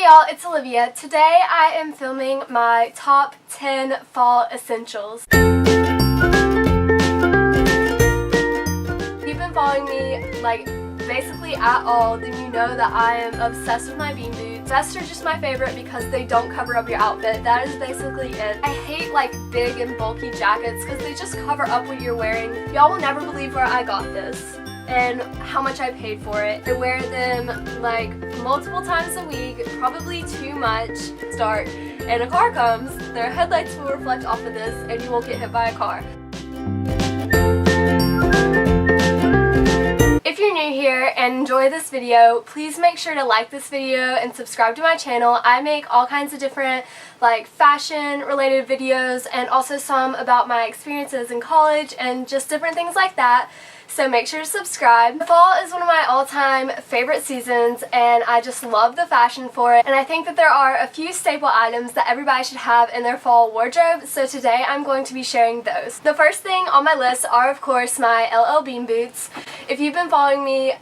y'all, it's Olivia. Today I am filming my top 10 fall essentials. If you've been following me basically at all, then you know that I am obsessed with my bean boots. Vests are just my favorite because they don't cover up your outfit. That is basically it. I hate big and bulky jackets because they just cover up what you're wearing. Y'all will never believe where I got this and how much I paid for it. I wear them multiple times a week, probably too much. Start and a car comes, their headlights will reflect off of this and you won't get hit by a car. If you're new here and enjoy this video, please make sure to like this video and subscribe to my channel. I make all kinds of different fashion related videos and also some about my experiences in college and just different things like that. So make sure to subscribe. Fall is one of my all-time favorite seasons and I just love the fashion for it, and I think that there are a few staple items that everybody should have in their fall wardrobe, so today I'm going to be sharing those. The first thing on my list are of course my LL Bean boots. If you've been following me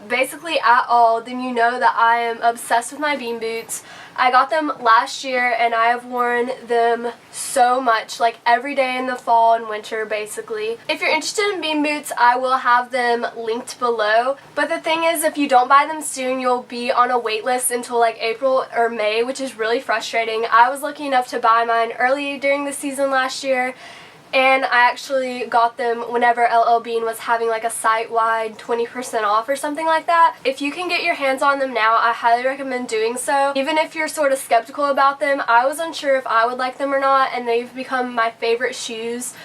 basically at all, then you know that I am obsessed with my bean boots. I got them last year and I have worn them so much, every day in the fall and winter basically. If you're interested in bean boots, I will have them linked below, but the thing is, if you don't buy them soon, you'll be on a wait list until April or May, which is really frustrating. I was lucky enough to buy mine early during the season last year, and I actually got them whenever LL Bean was having a site-wide 20% off or something like that. If you can get your hands on them now, I highly recommend doing so. Even if you're sort of skeptical about them, I was unsure if I would like them or not, and they've become my favorite shoes.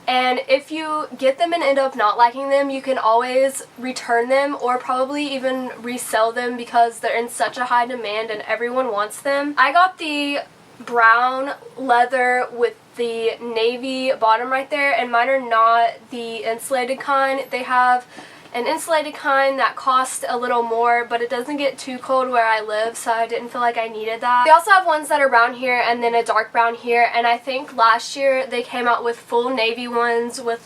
And if you get them and end up not liking them, you can always return them or probably even resell them because they're in such a high demand and everyone wants them. I got the brown leather with the navy bottom right there, and mine are not the insulated kind. They have an insulated kind that costs a little more, but it doesn't get too cold where I live, so I didn't feel like I needed that. They also have ones that are brown here and then a dark brown here, and I think last year they came out with full navy ones with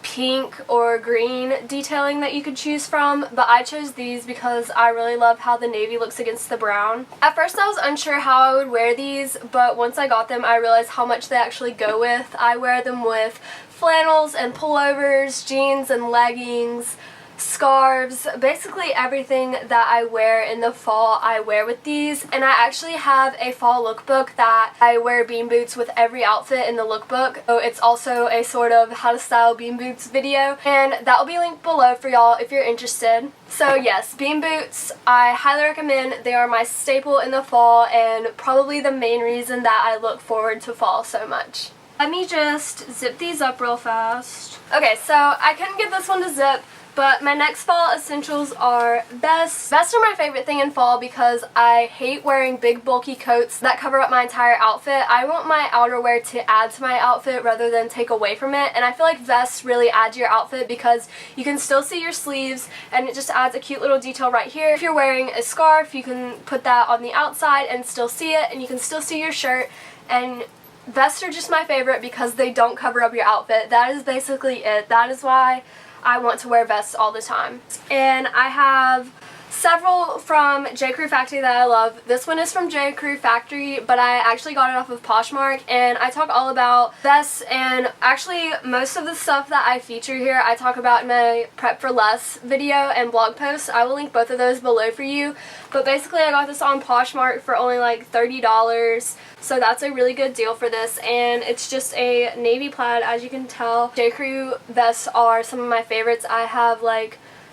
pink or green detailing that you could choose from, but I chose these because I really love how the navy looks against the brown. At first I was unsure how I would wear these, but once I got them I realized how much they actually go with. I wear them with flannels and pullovers, jeans and leggings, scarves, basically everything that I wear in the fall I wear with these. And I actually have a fall lookbook that I wear bean boots with every outfit in the lookbook, so it's also a sort of how to style bean boots video, and that will be linked below for y'all if you're interested. So yes, bean boots I highly recommend. They are my staple in the fall and probably the main reason that I look forward to fall so much. Let me just zip these up real fast. Okay, so I couldn't get this one to zip, but my next fall essentials are vests. Vests are my favorite thing in fall because I hate wearing big bulky coats that cover up my entire outfit. I want my outerwear to add to my outfit rather than take away from it, and I feel like vests really add to your outfit because you can still see your sleeves and it just adds a cute little detail right here. If you're wearing a scarf, you can put that on the outside and still see it, and you can still see your shirt. And vests are just my favorite because they don't cover up your outfit. That is basically it. That is why I want to wear vests all the time. And I have several from J. Crew Factory that I love. This one is from J. Crew Factory, but I actually got it off of Poshmark, and I talk all about vests, and actually most of the stuff that I feature here I talk about in my Prep for Less video and blog posts. I will link both of those below for you, but basically I got this on Poshmark for only $30, so that's a really good deal for this, and it's just a navy plaid. As you can tell, J. Crew vests are some of my favorites. I have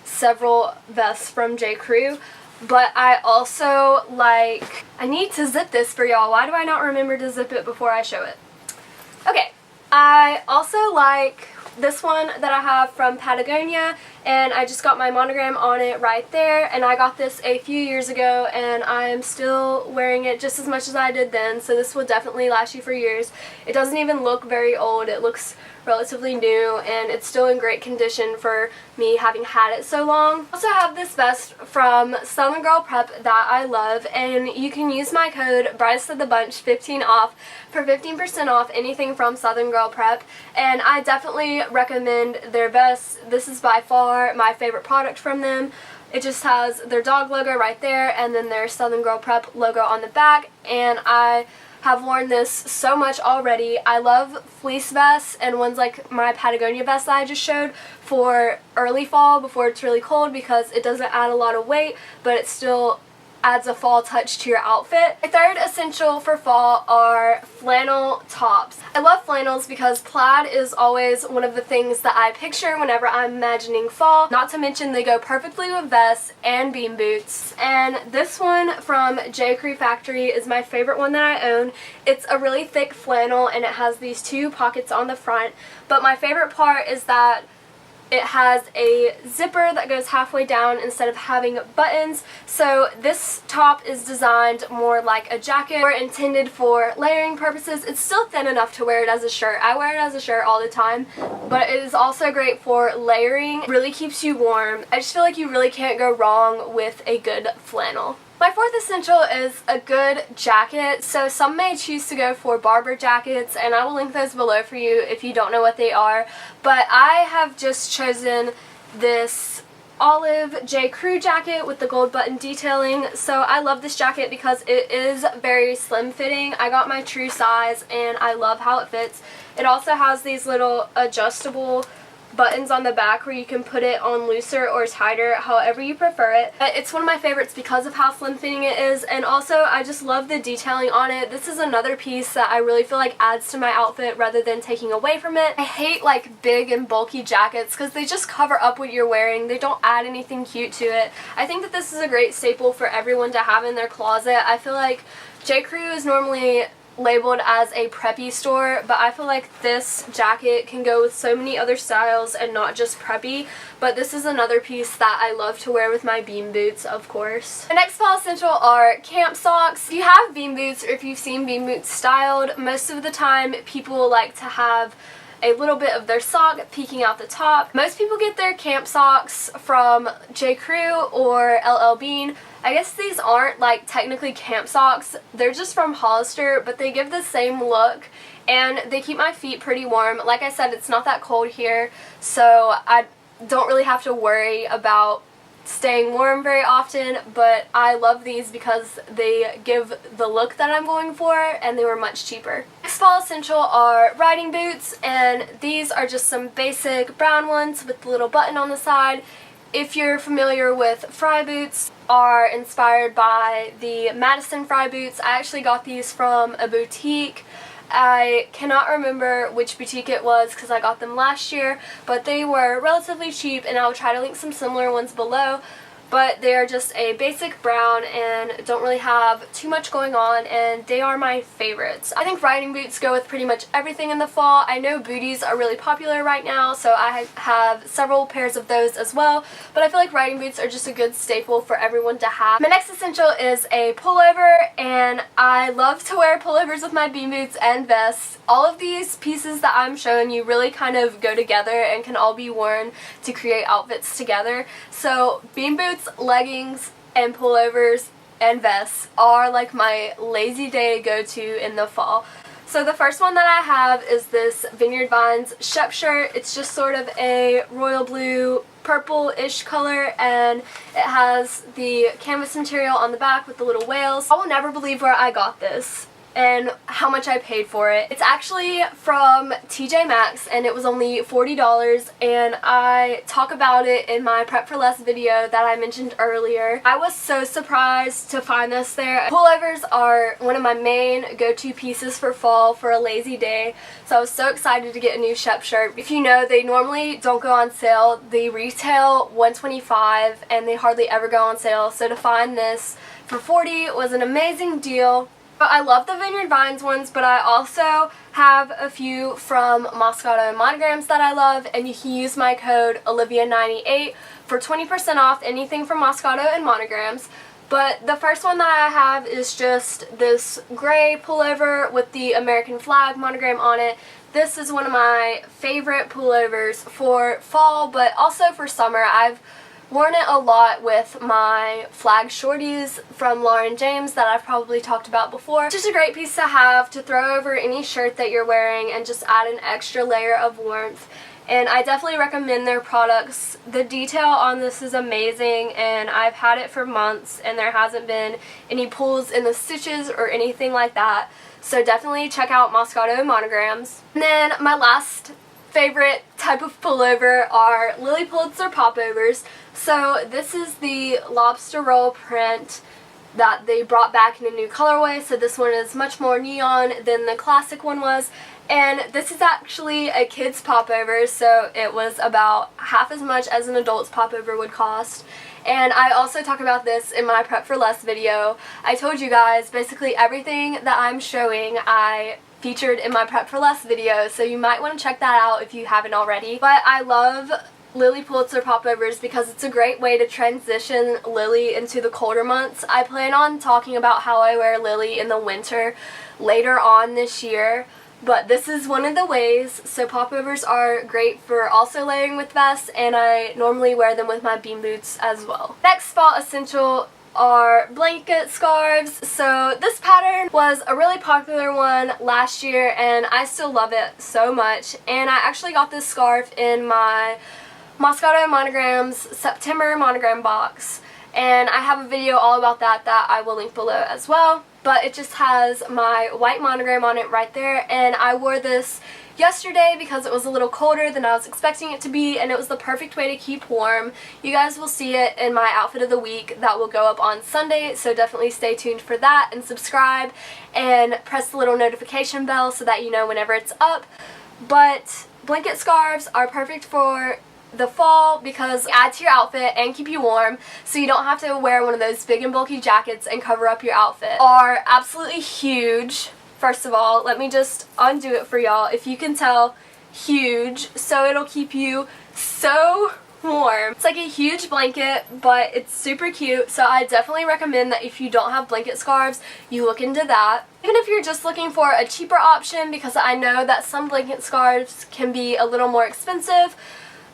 several vests from J. Crew, but I also I need to zip this for y'all. Why do I not remember to zip it before I show it? Okay, I also like this one that I have from Patagonia, and I just got my monogram on it right there, and I got this a few years ago and I am still wearing it just as much as I did then, so this will definitely last you for years. It doesn't even look very old. It looks relatively new and it's still in great condition for me having had it so long. I also have this vest from Southern Girl Prep that I love, and you can use my code Brightest of the Bunch 15 off for 15% off anything from Southern Girl Prep, and I definitely recommend their vests. This is by far my favorite product from them. It just has their dog logo right there and then their Southern Girl Prep logo on the back, and I have worn this so much already. I love fleece vests and ones like my Patagonia vest that I just showed for early fall before it's really cold, because it doesn't add a lot of weight but it still adds a fall touch to your outfit. My third essential for fall are flannel tops. I love flannels because plaid is always one of the things that I picture whenever I'm imagining fall. Not to mention they go perfectly with vests and bean boots. And this one from J. Crew Factory is my favorite one that I own. It's a really thick flannel and it has these two pockets on the front. But my favorite part is that it has a zipper that goes halfway down instead of having buttons. So this top is designed more like a jacket, or intended for layering purposes. It's still thin enough to wear it as a shirt. I wear it as a shirt all the time, but it is also great for layering. It really keeps you warm. I just feel like you really can't go wrong with a good flannel. My fourth essential is a good jacket. So some may choose to go for barber jackets, and I will link those below for you if you don't know what they are. But I have just chosen this olive J. Crew jacket with the gold button detailing. So I love this jacket because it is very slim fitting. I got my true size and I love how it fits. It also has these little adjustable buttons on the back where you can put it on looser or tighter, however you prefer it. But it's one of my favorites because of how slim fitting it is, and also I just love the detailing on it. This is another piece that I really feel like adds to my outfit rather than taking away from it. I hate like big and bulky jackets because they just cover up what you're wearing. They don't add anything cute to it. I think that this is a great staple for everyone to have in their closet. I feel like J. Crew is normally labeled as a preppy store, but I feel like this jacket can go with so many other styles and not just preppy. But this is another piece that I love to wear with my bean boots, of course. The next fall essential are camp socks. If you have bean boots, or if you've seen bean boots styled, most of the time people like to have a little bit of their sock peeking out the top. Most people get their camp socks from J. Crew or LL Bean. I guess these aren't like technically camp socks, they're just from Hollister, but they give the same look and they keep my feet pretty warm. Like I said, it's not that cold here, so I don't really have to worry about staying warm very often, but I love these because they give the look that I'm going for, and they were much cheaper. Next fall essential are riding boots, and these are just some basic brown ones with the little button on the side. If you're familiar with fry boots, are inspired by the Madison fry boots. I actually got these from a boutique. I cannot remember which boutique it was because I got them last year, but they were relatively cheap, and I'll try to link some similar ones below. But they are just a basic brown and don't really have too much going on, and they are my favorites. I think riding boots go with pretty much everything in the fall. I know booties are really popular right now, so I have several pairs of those as well, but I feel like riding boots are just a good staple for everyone to have. My next essential is a pullover, and I love to wear pullovers with my bean boots and vests. All of these pieces that I'm showing you really kind of go together and can all be worn to create outfits together. So bean boots, leggings, and pullovers and vests are like my lazy day go-to in the fall. So the first one that I have is this Vineyard Vines Shep shirt. It's just sort of a royal blue purple-ish color, and it has the canvas material on the back with the little whales. I will never believe where I got this and how much I paid for it. It's actually from TJ Maxx, and it was only $40, and I talk about it in my Prep for Less video that I mentioned earlier. I was so surprised to find this there. Pullovers are one of my main go-to pieces for fall for a lazy day, so I was so excited to get a new Shep shirt. If you know, they normally don't go on sale. They retail $125 and they hardly ever go on sale, so to find this for $40 was an amazing deal. But I love the Vineyard Vines ones, but I also have a few from Moscato and Monograms that I love, and you can use my code Olivia98 for 20% off anything from Moscato and Monograms. But the first one that I have is just this gray pullover with the American flag monogram on it. This is one of my favorite pullovers for fall, but also for summer. I've worn it a lot with my flag shorties from Lauren James that I've probably talked about before. It's just a great piece to have to throw over any shirt that you're wearing and just add an extra layer of warmth. and I definitely recommend their products. The detail on this is amazing, and I've had it for months and there hasn't been any pulls in the stitches or anything like that. So definitely check out Moscato monograms. And then my last favorite type of pullover are Lily Pulitzer popovers. So this is the lobster roll print that they brought back in a new colorway. So this one is much more neon than the classic one was. And this is actually a kid's popover, so it was about half as much as an adult's popover would cost. And I also talk about this in my Prep for Less video. I told you guys basically everything that I'm showing I featured in my Prep for Less video, so you might want to check that out if you haven't already. But I love Lily Pulitzer popovers because it's a great way to transition Lily into the colder months. I plan on talking about how I wear Lily in the winter later on this year, but this is one of the ways. So popovers are great for also layering with vests, and I normally wear them with my bean boots as well. Next fall essential are blanket scarves. So this pattern was a really popular one last year and I still love it so much, and I actually got this scarf in my Moscato Monograms September monogram box, and I have a video all about that I will link below as well. But it just has my white monogram on it right there, and I wore this yesterday because it was a little colder than I was expecting it to be, and it was the perfect way to keep warm. You guys will see it in my outfit of the week that will go up on Sunday, so definitely stay tuned for that and subscribe and press the little notification bell so that you know whenever it's up. But blanket scarves are perfect for the fall because they add to your outfit and keep you warm, so you don't have to wear one of those big and bulky jackets and cover up your outfit. Are absolutely huge. First of all, let me just undo it for y'all. If you can tell, huge, so it'll keep you so warm. It's like a huge blanket, but it's super cute, so I definitely recommend that if you don't have blanket scarves, you look into that. Even if you're just looking for a cheaper option, because I know that some blanket scarves can be a little more expensive,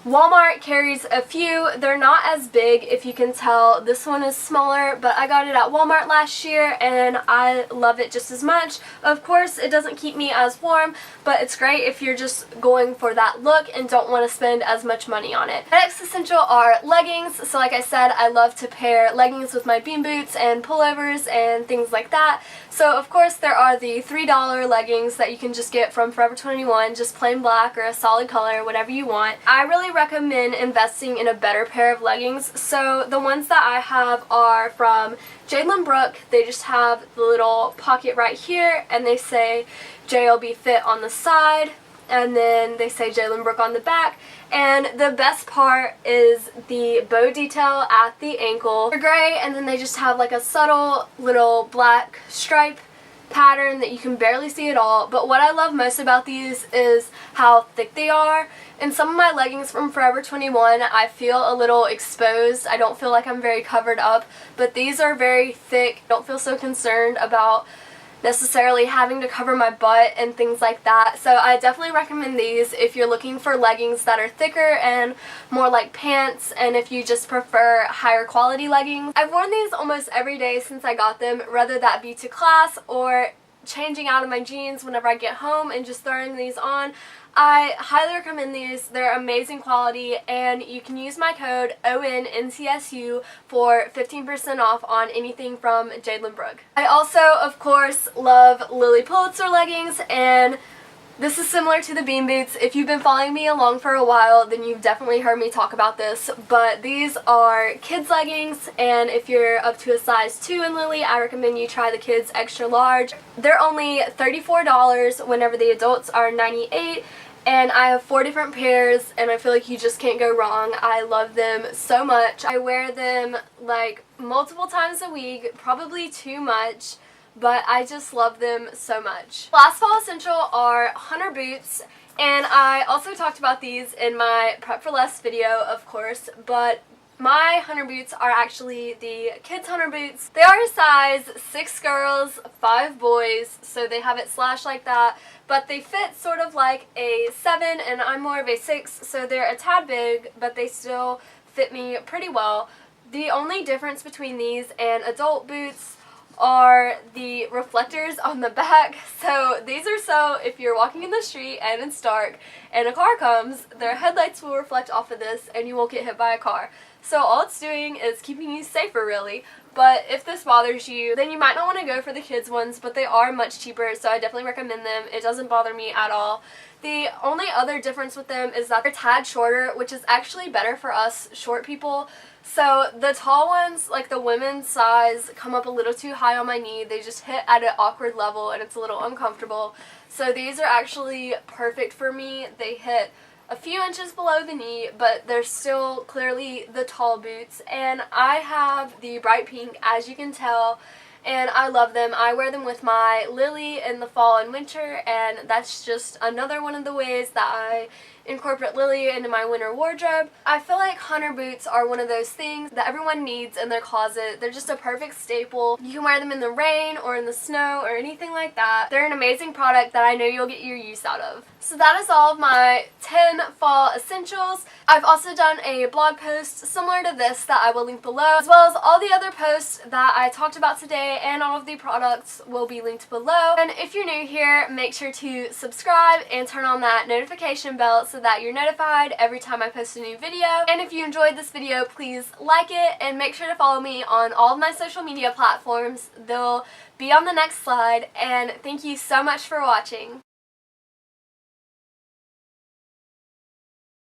Walmart carries a few. They're not as big, if you can tell. This one is smaller, but I got it at Walmart last year and I love it just as much. Of course, it doesn't keep me as warm, but it's great if you're just going for that look and don't want to spend as much money on it. The next essential are leggings. So like I said, I love to pair leggings with my bean boots and pullovers and things like that. So of course there are the $3 leggings that you can just get from Forever 21, just plain black or a solid color, whatever you want. I really recommend investing in a better pair of leggings. So the ones that I have are from Jalen Brook. They just have the little pocket right here and they say JLB Fit on the side, and then they say Jalen Brook on the back. And the best part is the bow detail at the ankle. They're gray, and then they just have like a subtle little black stripe pattern that you can barely see at all. But what I love most about these is how thick they are. In some of my leggings from Forever 21, I feel a little exposed. I don't feel like I'm very covered up, but these are very thick. I don't feel so concerned about necessarily having to cover my butt and things like that. So I definitely recommend these if you're looking for leggings that are thicker and more like pants, and if you just prefer higher quality leggings. I've worn these almost every day since I got them, whether that be to class or changing out of my jeans whenever I get home and just throwing these on. I highly recommend these. They're amazing quality, and you can use my code ONNCSU for 15% off on anything from Jalen Brook. I also, of course, love Lily Pulitzer leggings, and this is similar to the bean boots. If you've been following me along for a while, then you've definitely heard me talk about this, but these are kids leggings, and if you're up to a size 2 in Lily, I recommend you try the kids extra large. They're only $34 whenever the adults are $98. And I have 4 different pairs, and I feel like you just can't go wrong. I love them so much. I wear them like multiple times a week, probably too much, but I just love them so much. Last fall essential are hunter boots, and I also talked about these in my Prep for Less video, of course, but my hunter boots are actually the kids' hunter boots. They are a size 6 girls, 5 boys, so they have it slashed like that, but they fit sort of like a 7, and I'm more of a 6, so they're a tad big, but they still fit me pretty well. The only difference between these and adult boots are the reflectors on the back. So these are so if you're walking in the street and it's dark and a car comes, their headlights will reflect off of this and you won't get hit by a car. So all it's doing is keeping you safer, really. But if this bothers you, then you might not want to go for the kids ones, but they are much cheaper, so I definitely recommend them. It doesn't bother me at all. The only other difference with them is that they're a tad shorter, which is actually better for us short people. So the tall ones, like the women's size, come up a little too high on my knee. They just hit at an awkward level and it's a little uncomfortable. So these are actually perfect for me. They hit a few inches below the knee, but they're still clearly the tall boots. And I have the bright pink, as you can tell, and I love them. I wear them with my Lily in the fall and winter, and that's just another one of the ways that I incorporate Lily into my winter wardrobe. I feel like hunter boots are one of those things that everyone needs in their closet. They're just a perfect staple. You can wear them in the rain or in the snow or anything like that. They're an amazing product that I know you'll get your use out of. So that is all of my 10 fall essentials. I've also done a blog post similar to this that I will link below, as well as all the other posts that I talked about today, and all of the products will be linked below. And if you're new here, make sure to subscribe and turn on that notification bell so that you're notified every time I post a new video. And if you enjoyed this video, please like it and make sure to follow me on all of my social media platforms. They'll be on the next slide. And thank you so much for watching.